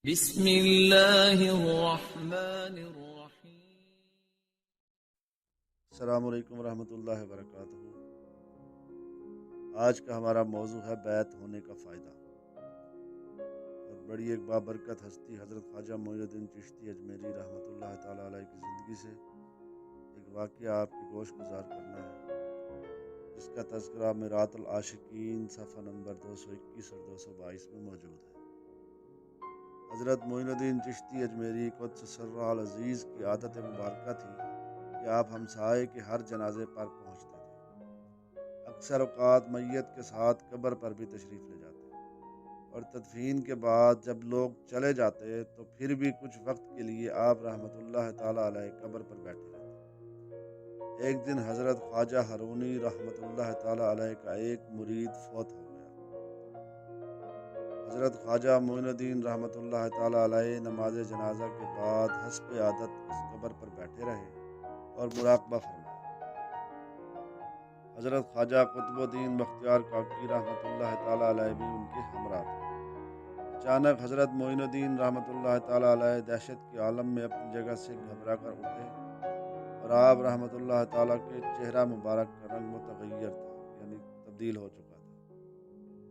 بسم اللہ الرحمن الرحیم۔ السلام علیکم ورحمۃ اللہ وبرکاتہ۔ آج کا ہمارا موضوع ہے بیعت ہونے کا فائدہ، اور بڑی ایک بابرکت ہستی حضرت خواجہ معین الدین چشتی اجمیری رحمۃ اللہ تعالیٰ علیہ کی زندگی سے ایک واقعہ آپ کی گوش گزار کرنا ہے، جس کا تذکرہ میرات العاشقین صفحہ نمبر 221 اور 222 میں موجود ہے۔ حضرت معین الدین چشتی اجمیری قدس سرہ العزیز کی عادت مبارکہ تھی کہ آپ ہمسائے کے ہر جنازے پر پہنچتے تھے۔ اکثر اوقات میت کے ساتھ قبر پر بھی تشریف لے جاتے، اور تدفین کے بعد جب لوگ چلے جاتے تو پھر بھی کچھ وقت کے لیے آپ رحمۃ اللہ تعالیٰ علیہ قبر پر بیٹھے رہتے۔ ایک دن حضرت خواجہ ہرونی رحمۃ اللہ تعالیٰ علیہ کا ایک مرید فوت ہو گیا۔ حضرت خواجہ معین الدین رحمۃ اللہ تعالیٰ علیہ نماز جنازہ کے بعد حسب عادت اس قبر پر بیٹھے رہے اور مراقبہ فرمایا۔ حضرت خواجہ قطب الدین بختیار کاکی رحمۃ اللہ تعالیٰ علیہ بھی ان کے ہمراہ تھے۔ اچانک حضرت معین الدین رحمۃ اللہ تعالیٰ علیہ دہشت کے عالم میں اپنی جگہ سے گھبرا کر اٹھے، اور آپ رحمۃ اللہ تعالیٰ کے چہرہ مبارک کا رنگ متغیر تھا، یعنی تبدیل ہو چکا تھا۔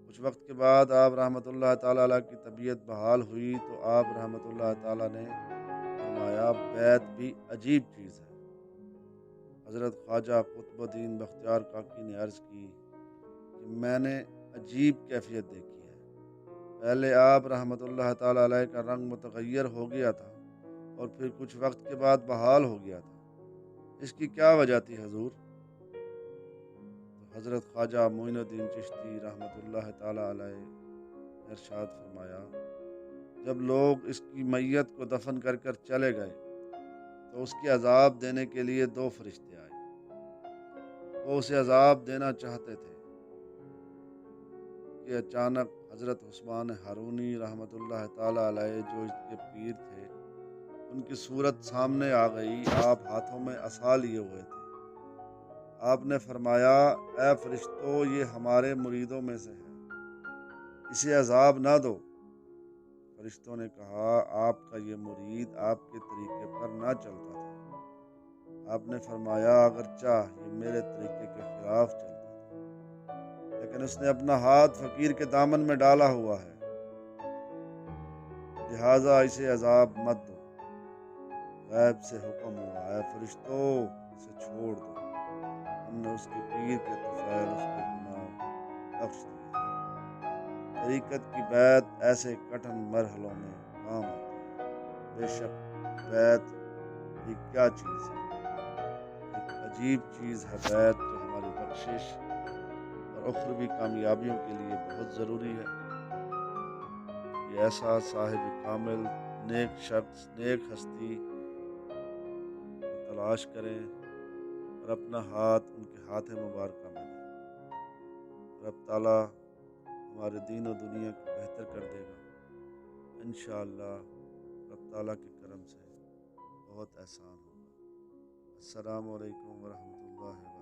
کچھ وقت کے بعد آپ رحمۃ اللہ تعالیٰ علیہ کی طبیعت بحال ہوئی تو آپ رحمۃ اللہ تعالیٰ نے فرمایا، بیعت بھی عجیب چیز ہے۔ حضرت خواجہ قطب الدین بختیار کاکی نے عرض کی کہ میں نے عجیب کیفیت دیکھی ہے۔ پہلے آپ رحمۃ اللہ تعالیٰ علیہ کا رنگ متغیر ہو گیا تھا اور پھر کچھ وقت کے بعد بحال ہو گیا تھا، اس کی کیا وجہ تھی حضور؟ تو حضرت خواجہ معین الدین چشتی رحمۃ اللہ تعالیٰ علیہ نے ارشاد فرمایا، جب لوگ اس کی میت کو دفن کر چلے گئے تو اس کے عذاب دینے کے لیے 2 فرشتے آئے۔ وہ اسے عذاب دینا چاہتے تھے کہ اچانک حضرت عثمان ہارونی رحمۃ اللہ تعالیٰ علیہ جو اس کے پیر تھے، ان کی صورت سامنے آ گئی۔ آپ ہاتھوں میں عصا لیے ہوئے تھے۔ آپ نے فرمایا، اے فرشتو، یہ ہمارے مریدوں میں سے ہے، اسے عذاب نہ دو۔ فرشتوں نے کہا، آپ کا یہ مرید آپ کے طریقے پر نہ چلتا تھا۔ آپ نے فرمایا، اگرچہ یہ میرے طریقے کے خلاف چلتا تھا، لیکن اس نے اپنا ہاتھ فقیر کے دامن میں ڈالا ہوا ہے، لہٰذا اسے عذاب مت دو۔ غیب سے حکم ہوا، اے فرشتو، اسے چھوڑ دو۔ ہم نے اس کے پیر کے طفیل اس کے گناہ بخش دیے۔ طریقت کی بیعت ایسے کٹھن مرحلوں میں کام آتی ہے۔ بے شک بیعت بھی کیا چیز ہے، ایک عجیب چیز ہے بیعت، جو ہماری بخشش اور اخروی کامیابیوں کے لیے بہت ضروری ہے۔ یہ ایسا صاحب کامل، نیک شخص، نیک ہستی کو تلاش کریں اور اپنا ہاتھ ان کے ہاتھ مبارکہ میں دیں۔ رب تعالیٰ ہمارے دین و دنیا کو بہتر کر دے گا انشاءاللہ۔ رب تعالیٰ کے کرم سے بہت احسان ہوگا۔ السلام علیکم ورحمۃ اللہ وبرکاتہ۔